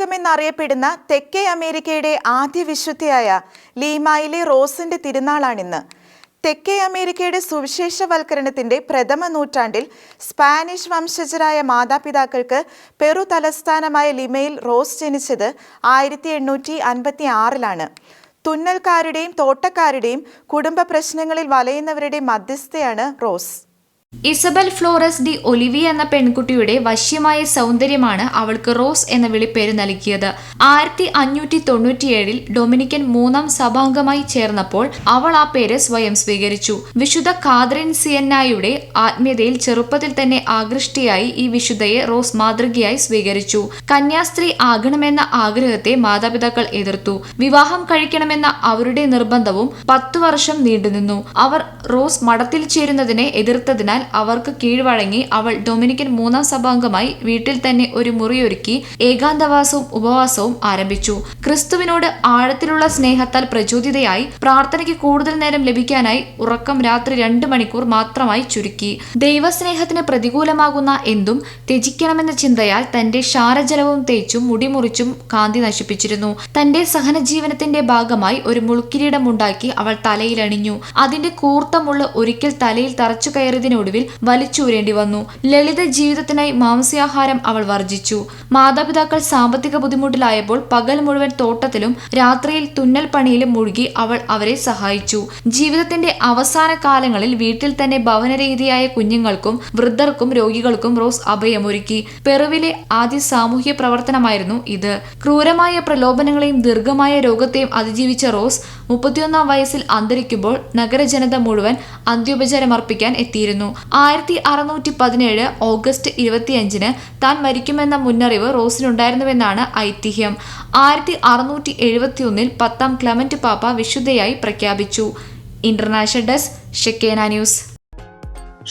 വേദലോകമെന്നറിയപ്പെടുന്ന തെക്കേ അമേരിക്കയുടെ ആദ്യ വിശുദ്ധയായ ലീമായിലെ റോസിന്റെ തിരുനാളാണിന്ന്. തെക്കേ അമേരിക്കയുടെ സുവിശേഷവൽക്കരണത്തിന്റെ പ്രഥമ നൂറ്റാണ്ടിൽ സ്പാനിഷ് വംശജരായ മാതാപിതാക്കൾക്ക് പെറു തലസ്ഥാനമായ ലിമയിൽ റോസ് ജനിച്ചത് 1856-ലാണ്. തുന്നൽക്കാരുടെയും തോട്ടക്കാരുടെയും കുടുംബ പ്രശ്നങ്ങളിൽ വലയുന്നവരുടെ മധ്യസ്ഥയാണ് Rose. Isabel Flores de Olivia എന്ന പെൺകുട്ടിയുടെ വശ്യമായ സൗന്ദര്യമാണ് അവൾക്ക് റോസ് എന്ന വിളിപ്പേര് നൽകിയത്. 1597-ൽ ഡൊമിനിക്കൻ 3-ാം സഭാംഗമായി ചേർന്നപ്പോൾ അവൾ ആ പേര് സ്വയം സ്വീകരിച്ചു. വിശുദ്ധ കാതറിൻ സിയന്നായുടെ ആത്മീയതയിൽ ചെറുപ്പത്തിൽ തന്നെ ആകൃഷ്ടയായി ഈ വിശുദ്ധയെ റോസ് മാതൃകയായി സ്വീകരിച്ചു. കന്യാസ്ത്രീ ആകണമെന്ന ആഗ്രഹത്തെ മാതാപിതാക്കൾ എതിർത്തു. വിവാഹം കഴിക്കണമെന്ന അവരുടെ നിർബന്ധവും 10 വർഷം നീണ്ടുനിന്നു. അവർ റോസ് മഠത്തിൽ ചേരുന്നതിനെ എതിർത്തതിനാൽ അവർക്ക് കീഴ്വഴങ്ങി അവൾ ഡൊമിനിക്കൻ 3-ാം സഭാംഗമായി വീട്ടിൽ തന്നെ ഒരു മുറിയൊരുക്കി ഏകാന്തവാസവും ഉപവാസവും ആരംഭിച്ചു. ക്രിസ്തുവിനോട് ആഴത്തിലുള്ള സ്നേഹത്താൽ പ്രചോദിതയായി പ്രാർത്ഥനയ്ക്ക് കൂടുതൽ നേരം ലഭിക്കാനായി ഉറക്കം രാത്രി 2 മണിക്കൂർ മാത്രമായി ചുരുക്കി. ദൈവസ്നേഹത്തിന് പ്രതികൂലമാകുന്ന എന്തും ത്യജിക്കണമെന്ന ചിന്തയാൽ തന്റെ ക്ഷാരജലവും തേച്ചും മുടിമുറിച്ചും കാന്തി നശിപ്പിച്ചിരുന്നു. തന്റെ സഹനജീവനത്തിന്റെ ഭാഗമായി ഒരു മുൾക്കിരീടമുണ്ടാക്കി അവൾ തലയിലണിഞ്ഞു. അതിന്റെ കൂർത്ത മുള്ള് ഒരിക്കൽ തലയിൽ തറച്ചു കയറിയതിനോട് വലിച്ചൂരേണ്ടി വന്നു. ലളിത ജീവിതത്തിനായി മാംസ്യാഹാരം അവൾ വർജിച്ചു. മാതാപിതാക്കൾ സാമ്പത്തിക ബുദ്ധിമുട്ടിലായപ്പോൾ പകൽ മുഴുവൻ തോട്ടത്തിലും രാത്രിയിൽ തുന്നൽ പണിയിലും മുഴുകി അവൾ അവരെ സഹായിച്ചു. ജീവിതത്തിന്റെ അവസാന കാലങ്ങളിൽ വീട്ടിൽ തന്നെ ഭവനരഹിതയായ കുഞ്ഞുങ്ങൾക്കും വൃദ്ധർക്കും രോഗികൾക്കും റോസ് അഭയമൊരുക്കി. പെറുവിലെ ആദ്യ സാമൂഹ്യ പ്രവർത്തനമായിരുന്നു ഇത്. ക്രൂരമായ പ്രലോഭനങ്ങളെയും ദീർഘമായ രോഗത്തെയും അതിജീവിച്ച റോസ് 31-ാം വയസ്സിൽ അന്തരിക്കുമ്പോൾ നഗരജനത മുഴുവൻ അന്ത്യോപചാരമർപ്പിക്കാൻ എത്തിയിരുന്നു. 1617 ഓഗസ്റ്റ് 25-ന് താൻ മരിക്കുമെന്ന മുന്നറിവ് റോസിനുണ്ടായിരുന്നുവെന്നാണ് ഐതിഹ്യം. 1671-ൽ 10-ാം ക്ലെമന്റ് പാപ്പ വിശുദ്ധയായി പ്രഖ്യാപിച്ചു. International desk, Shekinah news.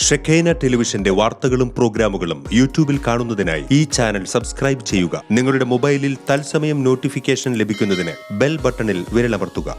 Shekinah ടെലിവിഷന്റെ വാർത്തകളും പ്രോഗ്രാമുകളും യൂട്യൂബിൽ കാണുന്നതിനായി ഈ ചാനൽ സബ്സ്ക്രൈബ് ചെയ്യുക. നിങ്ങളുടെ മൊബൈലിൽ തത്സമയം നോട്ടിഫിക്കേഷൻ ലഭിക്കുന്നതിന് ബെൽ ബട്ടണിൽ വിരലമർത്തുക.